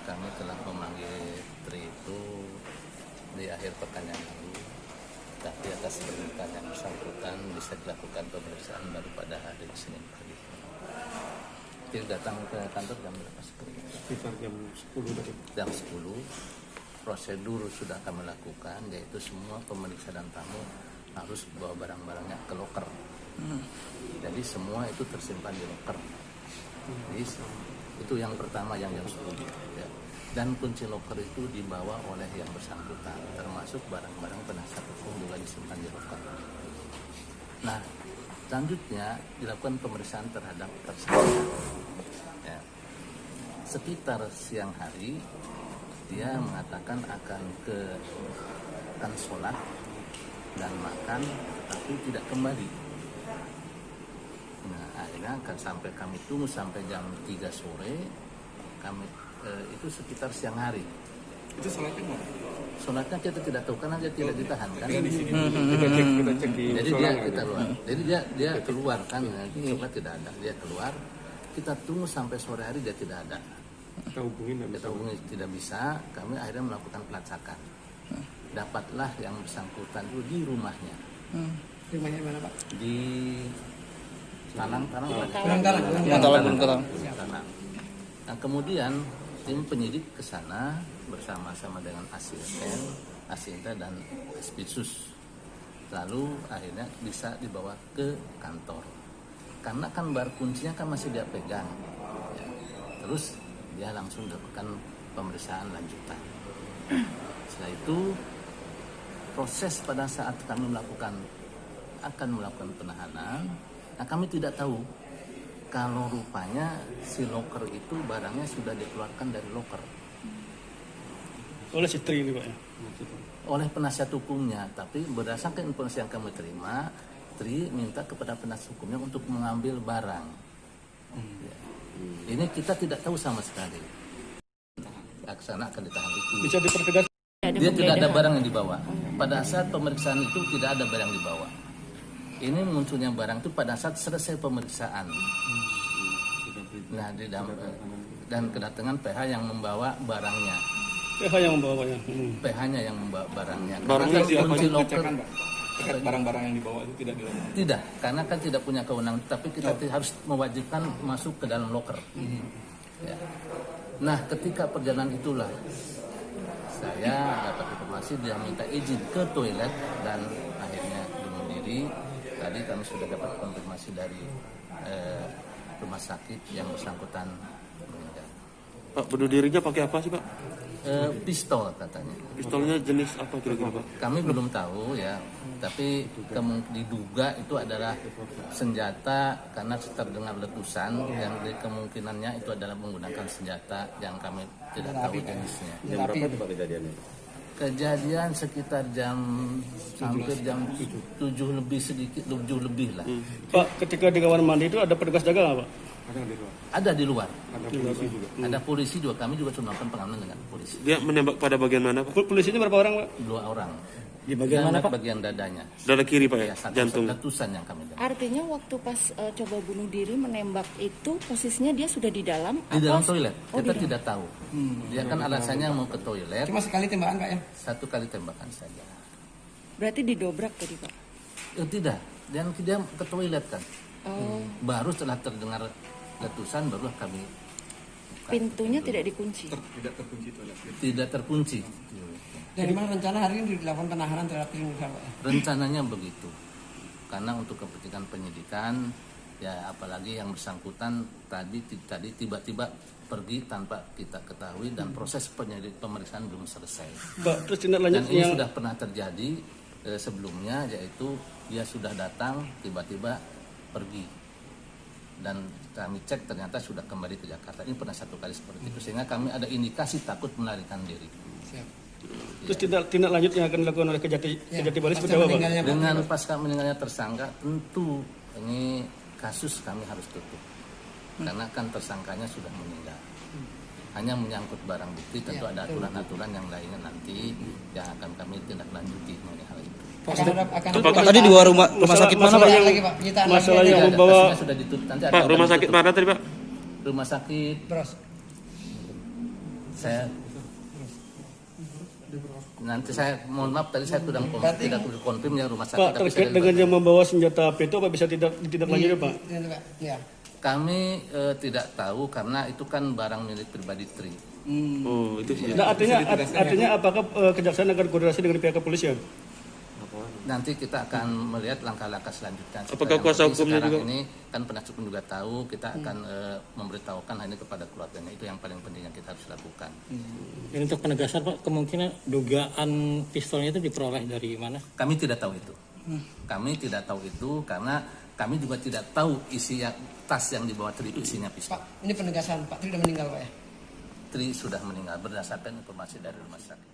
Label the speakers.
Speaker 1: kami telah memanggil Tri itu di akhir pekan yang lalu, tapi atas permintaan yang bersangkutan bisa dilakukan pemeriksaan baru pada hari Senin pagi. Tri datang ke kantor jam berapa?
Speaker 2: Sekitar jam 10 tadi.
Speaker 1: Jam 10. Prosedur sudah kami lakukan, yaitu semua pemeriksa dan tamu harus bawa barang-barangnya ke loker. Jadi semua itu tersimpan di loker. Jadi itu yang pertama yang jam 10. Ya. Dan kunci loker itu dibawa oleh yang bersangkutan, termasuk barang-barang penasihat hukum juga disimpan di loker. Nah, selanjutnya dilakukan pemeriksaan terhadap tersangka. Ya. Sekitar siang hari dia mengatakan akan sholat dan makan, tapi tidak kembali. Nah, akhirnya sampai kami tunggu sampai jam 3 sore, kami itu sekitar siang hari.
Speaker 3: Itu sholatnya mau?
Speaker 1: Sholatnya kita tidak tahu karena dia tidak ditahan kan.
Speaker 2: Kita cek di
Speaker 1: Jadi
Speaker 2: musola
Speaker 1: dia
Speaker 2: nggak
Speaker 1: kita
Speaker 2: ada?
Speaker 1: keluar. Jadi dia keluar kan, sholat tidak ada. Dia keluar. Kita tunggu sampai sore hari dia tidak ada.
Speaker 2: Kita hubungin nggak bisa.
Speaker 1: Kita hubungi tidak bisa, kami akhirnya melakukan pelacakan. Dapatlah yang bersangkutan itu di rumahnya.
Speaker 4: Rumahnya di mana, Pak?
Speaker 1: Di Talang.
Speaker 4: Talang.
Speaker 1: Nah, kemudian tim penyidik ke sana bersama-sama dengan Asinta dan Aspitsus. Lalu akhirnya bisa dibawa ke kantor. Karena kan bar kuncinya kan masih dia pegang. Ya. Terus dia langsung dilakukan pemeriksaan lanjutan. Setelah itu proses pada saat kami akan melakukan penahanan, nah kami tidak tahu kalau rupanya si loker itu barangnya sudah dikeluarkan dari loker
Speaker 5: Oleh si Tri ini Pak ya?
Speaker 1: oleh penasihat hukumnya, tapi berdasarkan informasi yang kami terima, Tri minta kepada penasihat hukumnya untuk mengambil barang. Ya. Ini kita tidak tahu sama sekali. Aksana akan ditahan itu.
Speaker 5: Bisa dipertegas?
Speaker 1: Dia tidak ada barang yang dibawa. Pada saat pemeriksaan itu tidak ada barang dibawa. Ini munculnya barang itu pada saat selesai pemeriksaan. Nah, dan kedatangan PH yang membawa barangnya.
Speaker 5: PH yang membawanya.
Speaker 1: PH-nya yang membawa barangnya.
Speaker 3: Barangnya
Speaker 1: Karena
Speaker 3: dilakukan
Speaker 1: kunci loker
Speaker 3: pengecekan, Pak? Terkait barang-barang yang dibawa itu tidak dilakukan?
Speaker 1: tidak, karena kan tidak punya kewenangan, tapi kita harus mewajibkan masuk ke dalam loker. Ya. Nah, ketika perjalanan itulah saya dapat informasi dia minta izin ke toilet dan akhirnya bunuh diri. Tadi kami sudah dapat konfirmasi dari rumah sakit yang bersangkutan meninggal.
Speaker 2: Pak, bunuh dirinya pakai apa sih Pak?
Speaker 1: Pistol katanya.
Speaker 2: Pistolnya jenis apa kira-kira Pak?
Speaker 1: Kami belum tahu ya, tapi diduga itu adalah senjata karena terdengar letusan yang kemungkinannya itu adalah menggunakan senjata yang kami tidak tahu jenisnya.
Speaker 2: Jam berapa itu Pak kejadiannya?
Speaker 1: Kejadian sekitar hampir jam 7 lebih sedikit, 7 lebih lah.
Speaker 5: Pak, ketika di kamar mandi itu ada petugas jaga nggak Pak?
Speaker 1: Ada di luar.
Speaker 2: Ada polisi juga.
Speaker 1: Ada polisi juga, kami juga sudah melakukan pengamanan dengan polisi.
Speaker 2: Dia menembak pada bagian mana Pak?
Speaker 5: Polisinya berapa orang Pak?
Speaker 1: 2 orang.
Speaker 4: Di bagian mana, Pak?
Speaker 1: Bagian dadanya.
Speaker 2: Dada kiri Pak ya?
Speaker 1: Ya, satu
Speaker 2: Jantung.
Speaker 1: letusan yang kami dengar.
Speaker 6: Artinya waktu pas coba bunuh diri menembak itu posisinya dia sudah di dalam?
Speaker 1: Di dalam
Speaker 6: atau-
Speaker 1: toilet.
Speaker 6: Oh,
Speaker 1: Kita
Speaker 6: di dalam.
Speaker 1: tidak tahu. Dia kan alasannya mau ke toilet.
Speaker 4: Cuma sekali tembakan, Pak ya?
Speaker 1: 1 kali tembakan saja.
Speaker 6: Berarti didobrak tadi Pak?
Speaker 1: Tidak. Dan dia ke toilet kan.
Speaker 6: Oh,
Speaker 1: Baru setelah terdengar letusan barulah kami buka.
Speaker 6: pintunya tidak dikunci?
Speaker 3: Tidak terkunci toilet.
Speaker 1: Tidak terkunci.
Speaker 4: Dari mana rencana hari ini dilakukan penahanan terhadap Tri Musa, Pak?
Speaker 1: Rencananya begitu. Karena untuk kepentingan penyidikan, ya apalagi yang bersangkutan tadi tiba-tiba pergi tanpa kita ketahui dan proses pemeriksaan belum selesai.
Speaker 5: Pak, terus tindak
Speaker 1: Dan
Speaker 5: lanjut
Speaker 1: ini
Speaker 5: yang
Speaker 1: sudah pernah terjadi sebelumnya, yaitu dia sudah datang tiba-tiba pergi. Dan kami cek ternyata sudah kembali ke Jakarta. Ini pernah 1 kali seperti itu, sehingga kami ada indikasi takut melarikan diri.
Speaker 5: terus tindak lanjut yang akan dilakukan oleh Kejati Bali
Speaker 4: pasca
Speaker 5: seperti apa Pak?
Speaker 4: meninggalnya, Pak.
Speaker 1: Dengan pasca meninggalnya tersangka, tentu ini kasus kami harus tutup. Karena kan tersangkanya sudah meninggal. Hanya menyangkut barang bukti, tentu ada aturan-aturan yang lainnya nanti yang akan kami tindak lanjuti mengenai hal itu.
Speaker 4: Akan
Speaker 7: Tadi di rumah sakit mana Pak?
Speaker 4: lagi, Pak? Penyitaan lagi.
Speaker 5: Masalah yang
Speaker 1: Tidak ada,
Speaker 5: membawa
Speaker 1: kasusnya sudah ditutup. Nanti
Speaker 2: Pak,
Speaker 1: akan
Speaker 2: rumah
Speaker 1: kami
Speaker 2: sakit
Speaker 1: tutup.
Speaker 2: mana tadi Pak?
Speaker 1: Rumah sakit
Speaker 4: Terus.
Speaker 1: Nanti saya mohon maaf tadi saya tidak konfirm ya rumah sakit.
Speaker 5: Pak,
Speaker 1: tapi
Speaker 5: terkait
Speaker 1: saya
Speaker 5: dengan yang membawa senjata api itu apa bisa ditindaklanjuti Pak?
Speaker 4: Ya.
Speaker 1: kami tidak tahu karena itu kan barang milik pribadi Tri.
Speaker 2: Oh, itu sih.
Speaker 5: Nah, artinya apakah kejaksaan akan koordinasi dengan pihak kepolisian?
Speaker 1: Nanti kita akan melihat langkah-langkah selanjutnya.
Speaker 2: Apakah
Speaker 1: Yang
Speaker 2: kuasa
Speaker 1: penting
Speaker 2: hukumnya
Speaker 1: sekarang
Speaker 2: juga?
Speaker 1: ini kan penasihat hukum juga tahu, kita akan memberitahukan hal ini kepada keluarganya. Itu yang paling penting yang kita harus lakukan.
Speaker 7: Dan untuk penegasan Pak, kemungkinan dugaan pistolnya itu diperoleh dari mana?
Speaker 1: Kami tidak tahu itu. Kami tidak tahu itu karena kami juga tidak tahu isi tas yang dibawa Tri itu isinya pistol.
Speaker 4: Pak, ini penegasan Pak Tri sudah meninggal Pak ya?
Speaker 1: Tri sudah meninggal berdasarkan informasi dari rumah sakit.